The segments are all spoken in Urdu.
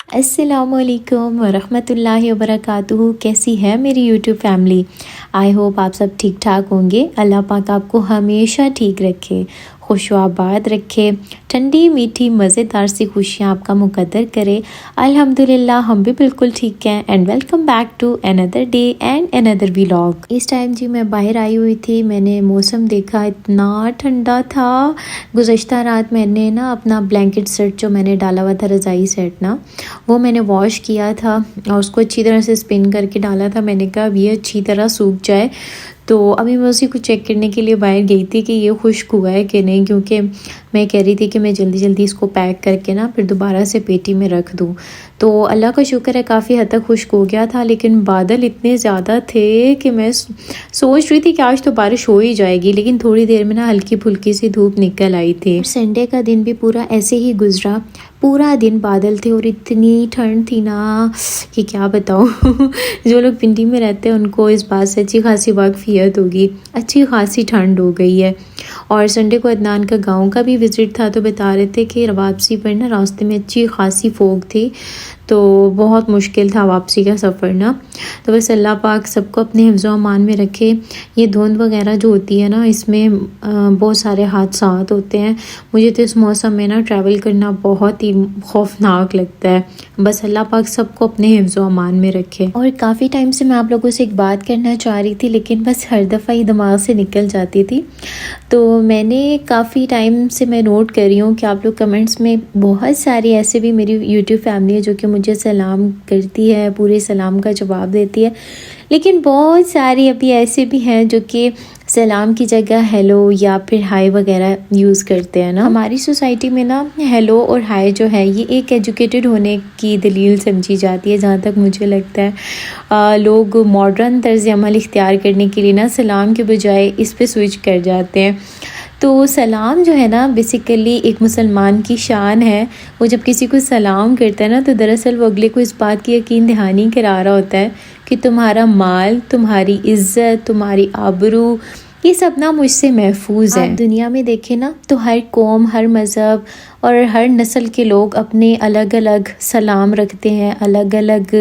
السلام علیکم ورحمۃ اللہ وبرکاتہ. کیسی ہے میری یوٹیوب فیملی؟ آئی ہوپ آپ سب ٹھیک ٹھاک ہوں گے. اللہ پاک آپ کو ہمیشہ ٹھیک رکھے، خوش و آباد رکھے، ٹھنڈی میٹھی مزیدار سی خوشیاں آپ کا مقدر کرے. الحمدللہ ہم بھی بالکل ٹھیک ہیں. And welcome back to another day and another vlog. اس ٹائم جی میں باہر آئی ہوئی تھی. میں نے موسم دیکھا، اتنا ٹھنڈا تھا. گزشتہ رات میں نے نا اپنا بلینکٹ سیٹ جو میں نے ڈالا ہوا تھا، رضائی سیٹ نا، وہ میں نے واش کیا تھا اور اس کو اچھی طرح سے اسپن کر کے ڈالا تھا. میں نے کہا اب یہ اچھی طرح سوکھ جائے. تو ابھی میں اسی کو چیک کرنے کے لیے باہر گئی تھی کہ یہ خشک ہوا ہے کہ نہیں، کیونکہ میں کہہ رہی تھی کہ میں جلدی جلدی اس کو پیک کر کے نا پھر دوبارہ سے پیٹی میں رکھ دوں. تو اللہ کا شکر ہے کافی حد تک خشک ہو گیا تھا، لیکن بادل اتنے زیادہ تھے کہ میں سوچ رہی تھی کہ آج تو بارش ہو ہی جائے گی، لیکن تھوڑی دیر میں نا ہلکی پھلکی سی دھوپ نکل آئی تھی. سنڈے کا دن بھی پورا ایسے ہی گزرا. پورا دن بادل تھے اور اتنی ٹھنڈ تھی نا کہ کیا بتاؤں. جو لوگ پنڈی میں رہتے ہیں ان کو اس بات سے اچھی خاصی واقفیت ہوگی. اچھی خاصی ٹھنڈ ہو گئی ہے. اور سنڈے کو عدنان کا گاؤں کا بھی وزٹ تھا، تو بتا رہے تھے کہ واپسی پر نا راستے میں اچھی خاصی فوگ تھی، تو بہت مشکل تھا واپسی کا سفر نا. تو بس اللہ پاک سب کو اپنے حفظ و امان میں رکھے. یہ دھند وغیرہ جو ہوتی ہے نا، اس میں بہت سارے حادثات ہوتے ہیں. مجھے تو اس موسم میں نا ٹریول کرنا بہت ہی خوفناک لگتا ہے. بس اللہ پاک سب کو اپنے حفظ و امان میں رکھے. اور کافی ٹائم سے میں آپ لوگوں سے ایک بات کرنا چاہ رہی تھی، لیکن بس ہر دفعہ ہی دماغ سے نکل جاتی تھی. تو میں نے کافی ٹائم سے میں نوٹ کر رہی ہوں کہ آپ لوگ کمنٹس میں بہت ساری ایسے بھی میری یوٹیوب فیملی ہے جو کہ مجھے سلام کرتی ہے، پورے سلام کا جواب دیتی ہے، لیکن بہت ساری ابھی ایسے بھی ہیں جو کہ سلام کی جگہ ہیلو یا پھر ہائی وغیرہ یوز کرتے ہیں نا. ہماری سوسائٹی میں نا ہیلو اور ہائی جو ہے یہ ایک ایجوکیٹڈ ہونے کی دلیل سمجھی جاتی ہے. جہاں تک مجھے لگتا ہے لوگ ماڈرن طرز عمل اختیار کرنے کے لیے نا سلام کے بجائے اس پہ سوئچ کر جاتے ہیں. تو سلام جو ہے نا بیسیکلی ایک مسلمان کی شان ہے. وہ جب کسی کو سلام کرتا ہے نا تو دراصل وہ اگلے کو اس بات کی یقین دہانی کرا رہا ہوتا ہے کہ تمہارا مال، تمہاری عزت، تمہاری آبرو، یہ سب نا مجھ سے محفوظ ہے. آپ دنیا میں دیکھیں نا تو ہر قوم، ہر مذہب اور ہر نسل کے لوگ اپنے الگ الگ سلام رکھتے ہیں، الگ الگ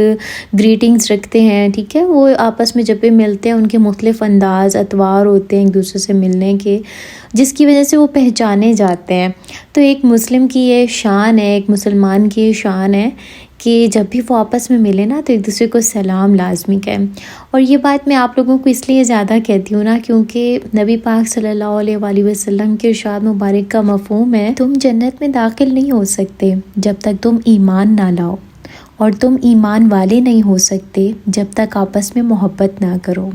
گریٹنگز رکھتے ہیں. ٹھیک ہے، وہ آپس میں جب بھی ملتے ہیں ان کے مختلف انداز اطوار ہوتے ہیں ایک دوسرے سے ملنے کے، جس کی وجہ سے وہ پہچانے جاتے ہیں. تو ایک مسلم کی یہ شان ہے، ایک مسلمان کی یہ شان ہے کہ جب بھی وہ آپس میں ملے نا تو ایک دوسرے کو سلام لازمی کہیں. اور یہ بات میں آپ لوگوں کو اس لیے زیادہ کہتی ہوں نا کیونکہ نبی پاک صلی اللہ علیہ وآلہ وسلم کے ارشاد مبارک کا مفہوم ہے، تم جنت میں داخل نہیں ہو سکتے جب تک تم ایمان نہ لاؤ، اور تم ایمان والے نہیں ہو سکتے جب تک آپس میں محبت نہ کرو.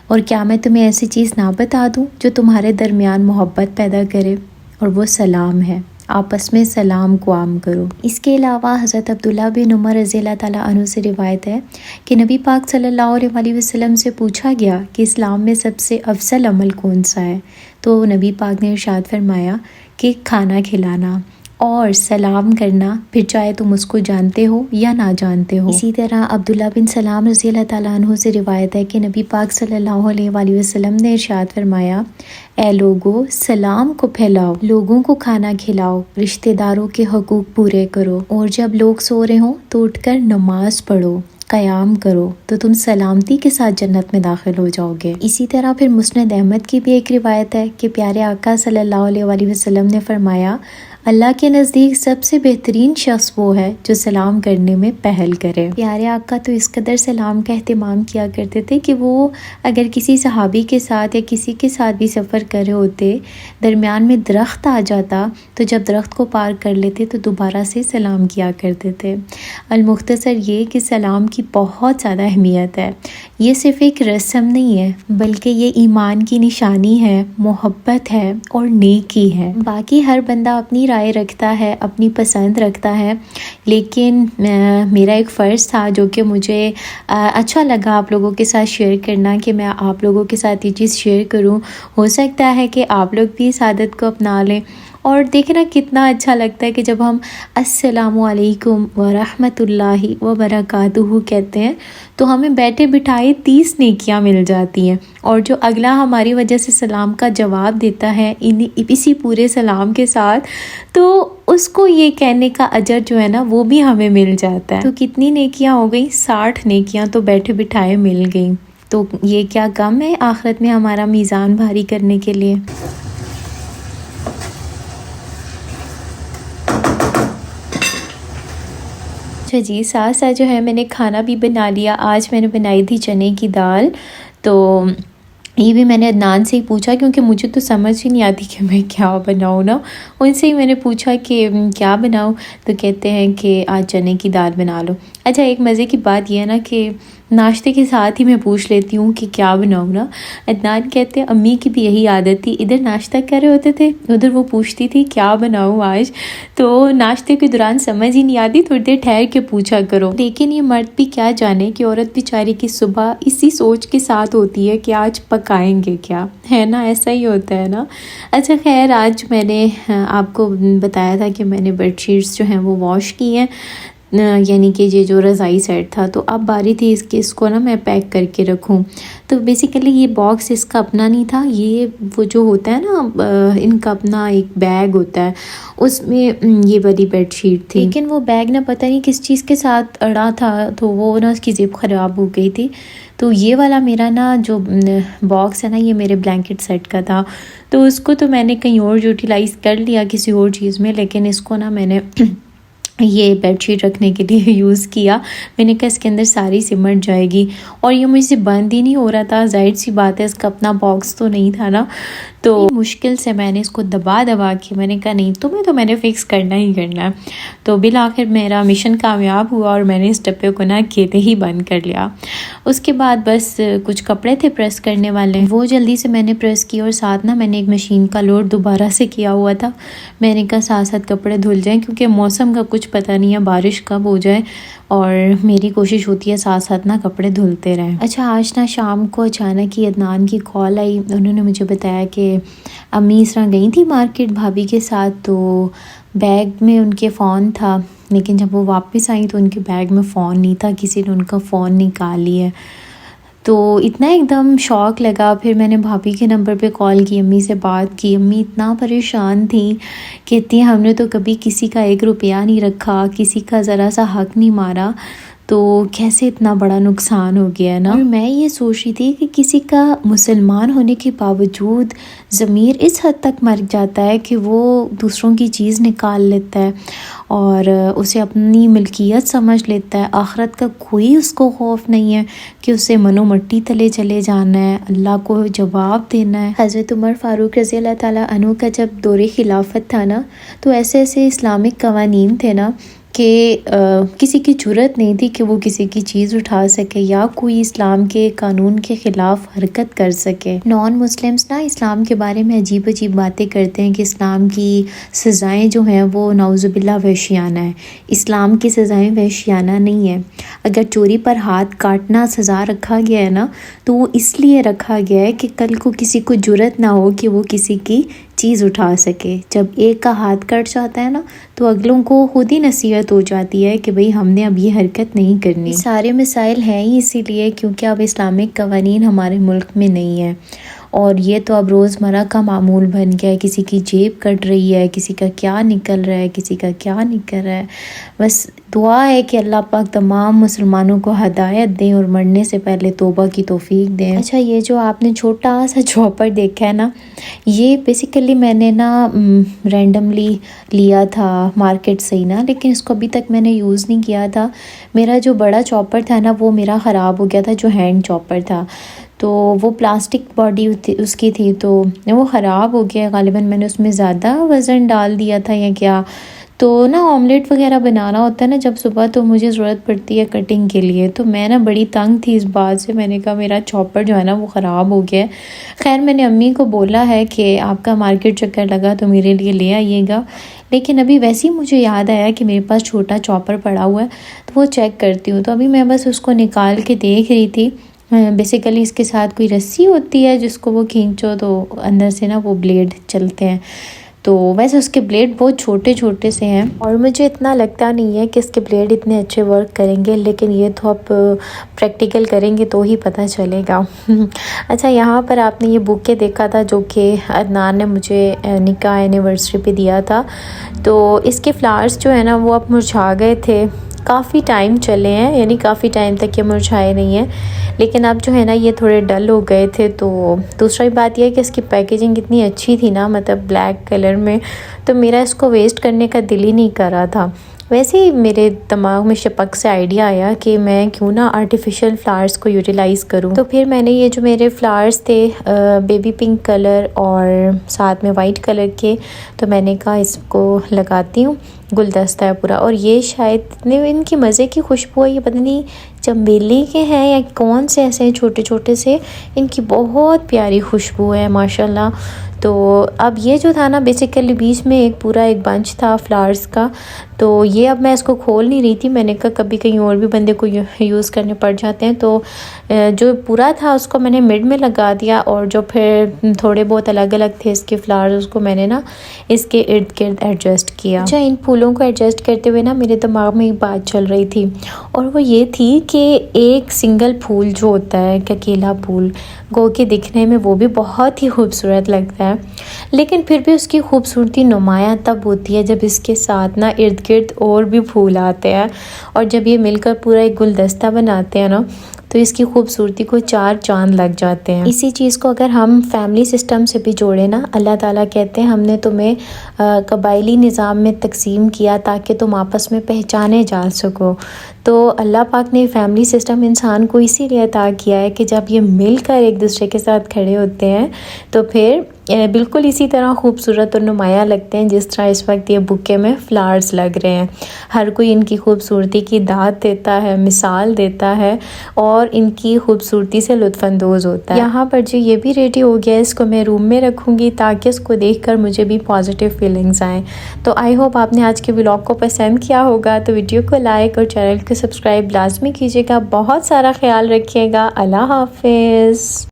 اور کیا میں تمہیں ایسی چیز نہ بتا دوں جو تمہارے درمیان محبت پیدا کرے؟ اور وہ سلام ہے. آپس میں سلام کو عام کرو. اس کے علاوہ حضرت عبداللہ بن عمر رضی اللہ تعالیٰ عنہ سے روایت ہے کہ نبی پاک صلی اللہ علیہ وآلہ وسلم سے پوچھا گیا کہ اسلام میں سب سے افضل عمل کون سا ہے؟ تو نبی پاک نے ارشاد فرمایا کہ کھانا کھلانا اور سلام کرنا، پھر چاہے تم اس کو جانتے ہو یا نہ جانتے ہو. اسی طرح عبداللہ بن سلام رضی اللہ تعالیٰ عنہ سے روایت ہے کہ نبی پاک صلی اللہ علیہ وآلہ وسلم نے ارشاد فرمایا، اے لوگو سلام کو پھیلاؤ، لوگوں کو کھانا کھلاؤ، رشتہ داروں کے حقوق پورے کرو، اور جب لوگ سو رہے ہوں تو اٹھ کر نماز پڑھو، قیام کرو، تو تم سلامتی کے ساتھ جنت میں داخل ہو جاؤ گے. اسی طرح پھر مسند احمد کی بھی ایک روایت ہے کہ پیارے آقا صلی اللہ علیہ وآلہ وسلم نے فرمایا، اللہ کے نزدیک سب سے بہترین شخص وہ ہے جو سلام کرنے میں پہل کرے. پیارے آقا تو اس قدر سلام کا اہتمام کیا کرتے تھے کہ وہ اگر کسی صحابی کے ساتھ یا کسی کے ساتھ بھی سفر کر رہے ہوتے، درمیان میں درخت آ جاتا تو جب درخت کو پار کر لیتے تو دوبارہ سے سلام کیا کرتے تھے. المختصر یہ کہ سلام کی بہت زیادہ اہمیت ہے. یہ صرف ایک رسم نہیں ہے بلکہ یہ ایمان کی نشانی ہے، محبت ہے اور نیکی ہے. باقی ہر بندہ اپنی رائے رکھتا ہے، اپنی پسند رکھتا ہے، لیکن میرا ایک فرض تھا جو کہ مجھے اچھا لگا آپ لوگوں کے ساتھ شیئر کرنا، کہ میں آپ لوگوں کے ساتھ یہ چیز شیئر کروں. ہو سکتا ہے کہ آپ لوگ بھی اس عادت کو اپنا لیں. اور دیکھیں نا کتنا اچھا لگتا ہے کہ جب ہم السلام علیکم ورحمۃ اللہ وبرکاتہ کہتے ہیں تو ہمیں بیٹھے بٹھائے 30 نیکیاں مل جاتی ہیں، اور جو اگلا ہماری وجہ سے سلام کا جواب دیتا ہے اسی پورے سلام کے ساتھ، تو اس کو یہ کہنے کا اجر جو ہے نا وہ بھی ہمیں مل جاتا ہے۔ تو کتنی نیکیاں ہو گئی؟ 60 نیکیاں تو بیٹھے بٹھائے مل گئیں۔ تو یہ کیا کم ہے آخرت میں ہمارا میزان بھاری کرنے کے لیے؟ اچھا جی، ساتھ ساتھ جو ہے میں نے کھانا بھی بنا لیا۔ آج میں نے بنائی تھی چنے کی دال، تو یہ بھی میں نے عدنان سے ہی پوچھا کیونکہ مجھے تو سمجھ ہی نہیں آتی کہ میں کیا بناؤں نا، ان سے ہی میں نے پوچھا کہ کیا بناؤں، تو کہتے ہیں کہ آج چنے کی دال بنا لو۔ اچھا ایک مزے کی بات یہ ہے نا کہ ناشتے کے ساتھ ہی میں پوچھ لیتی ہوں کہ کیا بناؤں نا۔ عدنان کہتے ہیں امی کی بھی یہی عادت تھی، ادھر ناشتہ کر رہے ہوتے تھے ادھر وہ پوچھتی تھی کیا بناؤں آج، تو ناشتے کے دوران سمجھ ہی نہیں آتی، تھوڑی دیر ٹھہر کے پوچھا کرو۔ لیکن یہ مرد بھی کیا جانے کہ عورت بیچاری کی صبح اسی سوچ کے ساتھ ہوتی ہے کہ آج پکائیں گے کیا، ہے نا، ایسا ہی ہوتا ہے نا۔ اچھا خیر، آج میں نے آپ کو بتایا تھا کہ میں نے بیڈ شیٹس جو ہیں وہ واش کی ہیں، یعنی کہ یہ جو رضائی سیٹ تھا، تو اب باری تھی اس کو نا میں پیک کر کے رکھوں۔ تو بیسیکلی یہ باکس اس کا اپنا نہیں تھا، یہ وہ جو ہوتا ہے نا ان کا اپنا ایک بیگ ہوتا ہے، اس میں یہ والی بیڈ شیٹ تھی، لیکن وہ بیگ نا پتہ نہیں کس چیز کے ساتھ اڑا تھا، تو وہ نا اس کی زپ خراب ہو گئی تھی۔ تو یہ والا میرا نا جو باکس ہے نا یہ میرے بلینکٹ سیٹ کا تھا، تو اس کو تو میں نے کہیں اور یوٹیلائز کر لیا کسی اور چیز میں، لیکن اس کو نا میں نے یہ بیڈ شیٹ رکھنے کے لیے یوز کیا۔ میں نے کہا اس کے اندر ساری سمٹ جائے گی، اور یہ مجھ سے بند ہی نہیں ہو رہا تھا، ظاہر سی بات ہے اس کا اپنا باکس تو نہیں تھا نا، تو مشکل سے میں نے اس کو دبا کے میں نے کہا نہیں تمہیں تو میں نے فکس کرنا ہی کرنا ہے۔ تو بالآخر میرا مشن کامیاب ہوا اور میں نے اس ڈبے کو نا اکیلے ہی بند کر لیا۔ اس کے بعد بس کچھ کپڑے تھے پریس کرنے والے، وہ جلدی سے میں نے پریس کیا، اور ساتھ نا میں نے ایک مشین کا لوڈ دوبارہ سے کیا ہوا تھا۔ میں نے کہا ساتھ ساتھ کپڑے دھل جائیں کیونکہ موسم کا کچھ پتہ نہیں ہے بارش کب ہو جائے، اور میری کوشش ہوتی ہے ساتھ ساتھ نا کپڑے دھلتے رہیں۔ اچھا آج نا شام کو اچانک ہی عدنان کی کال آئی، انہوں نے مجھے بتایا کہ امی اس طرح گئی تھی مارکیٹ بھابھی کے ساتھ، تو بیگ میں ان کے فون تھا، لیکن جب وہ واپس آئیں تو ان کے بیگ میں فون نہیں تھا، کسی نے ان کا فون نکال لیا۔ تو اتنا ایک دم شوق لگا، پھر میں نے بھابھی کے نمبر پہ کال کی، امی سے بات کی، امی اتنا پریشان تھیں، کہتی ہیں ہم نے تو کبھی کسی کا 1 روپیہ نہیں رکھا، کسی کا ذرا سا حق نہیں مارا، تو کیسے اتنا بڑا نقصان ہو گیا نا۔ اور میں یہ سوچ رہی تھی کہ کسی کا مسلمان ہونے کے باوجود ضمیر اس حد تک مر جاتا ہے کہ وہ دوسروں کی چیز نکال لیتا ہے اور اسے اپنی ملکیت سمجھ لیتا ہے، آخرت کا کوئی اس کو خوف نہیں ہے کہ اسے منو مٹی تلے چلے جانا ہے، اللہ کو جواب دینا ہے۔ حضرت عمر فاروق رضی اللہ تعالیٰ عنہ کا جب دور خلافت تھا نا، تو ایسے ایسے اسلامک قوانین تھے نا کہ کسی کی جرت نہیں تھی کہ وہ کسی کی چیز اٹھا سکے یا کوئی اسلام کے قانون کے خلاف حرکت کر سکے۔ نان مسلمز نا اسلام کے بارے میں عجیب عجیب باتیں کرتے ہیں کہ اسلام کی سزائیں جو ہیں وہ نعوذ باللہ وحشیانہ ہیں، اسلام کی سزائیں وحشیانہ نہیں ہیں۔ اگر چوری پر ہاتھ کاٹنا سزا رکھا گیا ہے نا، تو وہ اس لیے رکھا گیا ہے کہ کل کو کسی کو جرت نہ ہو کہ وہ کسی کی چیز اٹھا سکے۔ جب ایک کا ہاتھ کٹ جاتا ہے نا، تو اگلوں کو خود ہی نصیحت ہو جاتی ہے کہ بھئی ہم نے اب یہ حرکت نہیں کرنی۔ سارے مسائل ہیں ہی اسی لیے کیونکہ اب اسلامک قوانین ہمارے ملک میں نہیں ہے، اور یہ تو اب روزمرہ کا معمول بن گیا ہے، کسی کی جیب کٹ رہی ہے، کسی کا کیا نکل رہا ہے، کسی کا کیا نکل رہا ہے۔ بس دعا ہے کہ اللہ پاک تمام مسلمانوں کو ہدایت دیں اور مرنے سے پہلے توبہ کی توفیق دیں۔ اچھا یہ جو آپ نے چھوٹا سا چاپر دیکھا ہے نا، یہ بیسیکلی میں نے نا رینڈملی لیا تھا مارکیٹ سے ہی نا، لیکن اس کو ابھی تک میں نے یوز نہیں کیا تھا۔ میرا جو بڑا چاپر تھا نا وہ میرا خراب ہو گیا تھا، جو ہینڈ چاپر تھا، تو وہ پلاسٹک باڈی اس کی تھی، تو وہ خراب ہو گیا، غالباً میں نے اس میں زیادہ وزن ڈال دیا تھا یا کیا۔ تو نا آملیٹ وغیرہ بنانا ہوتا ہے نا جب صبح، تو مجھے ضرورت پڑتی ہے کٹنگ کے لیے، تو میں نا بڑی تنگ تھی اس بات سے، میں نے کہا میرا چاپر جو ہے نا وہ خراب ہو گیا ہے۔ خیر میں نے امی کو بولا ہے کہ آپ کا مارکیٹ چکر لگا تو میرے لیے لے آئیے گا، لیکن ابھی ویسے ہی مجھے یاد آیا کہ میرے پاس چھوٹا چاپر پڑا ہوا ہے، تو وہ چیک کرتی ہوں۔ تو ابھی میں بس اس کو نکال کے دیکھ رہی تھی، بیسیکلی اس کے ساتھ کوئی رسی ہوتی ہے جس کو وہ کھینچو تو اندر سے نا وہ بلیڈ چلتے ہیں، تو ویسے اس کے بلیڈ بہت چھوٹے چھوٹے سے ہیں اور مجھے اتنا لگتا نہیں ہے کہ اس کے بلیڈ اتنے اچھے ورک کریں گے، لیکن یہ تو اب پریکٹیکل کریں گے تو ہی پتہ چلے گا۔ اچھا، یہاں پر آپ نے یہ بوکے دیکھا تھا جو کہ عدنان نے مجھے نکاح اینیورسری پہ دیا تھا، تو اس کے فلاورز جو ہے نا وہ اب مرجھا گئے تھے، کافی ٹائم چلے ہیں، یعنی کافی ٹائم تک یہ مرجھائے نہیں ہیں، لیکن اب جو ہے نا یہ تھوڑے ڈل ہو گئے تھے۔ تو دوسری بات یہ ہے کہ اس کی پیکیجنگ اتنی اچھی تھی نا، مطلب بلیک کلر میں، تو میرا اس کو ویسٹ کرنے کا دل ہی نہیں کر رہا تھا۔ ویسے ہی میرے دماغ میں شپک سے آئیڈیا آیا کہ میں کیوں نہ آرٹیفیشل فلاورز کو یوٹیلائز کروں، تو پھر میں نے یہ جو میرے فلاورز تھے بیبی پنک کلر اور ساتھ میں وائٹ کلر کے، تو میں نے کہا اس کو لگاتی ہوں، گلدستہ ہے پورا۔ اور یہ شاید اتنے ان کی مزے کی خوشبو ہے، یہ پتہ نہیں چنبیلی کے ہیں یا کون سے ایسے چھوٹے چھوٹے سے، ان کی بہت پیاری خوشبو ہے ماشاءاللہ۔ تو اب یہ جو تھا نا بیسیکلی بیچ میں ایک پورا ایک بنچ تھا فلاورز کا، تو یہ اب میں اس کو کھول نہیں رہی تھی، میں نے کہا کبھی کہیں اور بھی بندے کو یوز کرنے پڑ جاتے ہیں، تو جو پورا تھا اس کو میں نے مڈ میں لگا دیا، اور جو پھر تھوڑے بہت الگ الگ تھے اس کے فلاورز اس کو میں نے نا اس کے ارد گرد ایڈجسٹ کیا۔ اچھا، ان پھولوں کو ایڈجسٹ کرتے ہوئے نا میرے دماغ میں ایک بات چل رہی تھی، اور وہ یہ تھی کہ ایک سنگل پھول جو ہوتا ہے کہ اکیلا پھول گو کے دکھنے میں وہ بھی بہت ہی خوبصورت لگتا ہے، لیکن پھر بھی اس کی خوبصورتی نمایاں تب ہوتی ہے جب اس کے ساتھ نا ارد گرد اور بھی پھول آتے ہیں، اور جب یہ مل کر پورا ایک گلدستہ بناتے ہیں نا تو اس کی خوبصورتی کو چار چاند لگ جاتے ہیں۔ اسی چیز کو اگر ہم فیملی سسٹم سے بھی جوڑیں نا، اللہ تعالیٰ کہتے ہیں ہم نے تمہیں قبائلی نظام میں تقسیم کیا تاکہ تم آپس میں پہچانے جا سکو، تو اللہ پاک نے فیملی سسٹم انسان کو اسی لیے عطا کیا ہے کہ جب یہ مل کر ایک دوسرے کے ساتھ کھڑے ہوتے ہیں تو پھر بالکل اسی طرح خوبصورت اور نمایاں لگتے ہیں جس طرح اس وقت یہ بکے میں فلاورز لگ رہے ہیں۔ ہر کوئی ان کی خوبصورتی کی داد دیتا ہے، مثال دیتا ہے، اور ان کی خوبصورتی سے لطف اندوز ہوتا ہے۔ یہاں پر جو یہ بھی ریڈی ہو گیا ہے، اس کو میں روم میں رکھوں گی تاکہ اس کو دیکھ کر مجھے بھی پازیٹیو فیلنگز آئیں۔ تو آئی ہوپ آپ نے آج کے ولاگ کو پسند کیا ہوگا، تو ویڈیو کو لائک اور چینل کو سبسکرائب لازمی کیجیے گا۔ بہت سارا خیال رکھیے گا۔ اللہ حافظ۔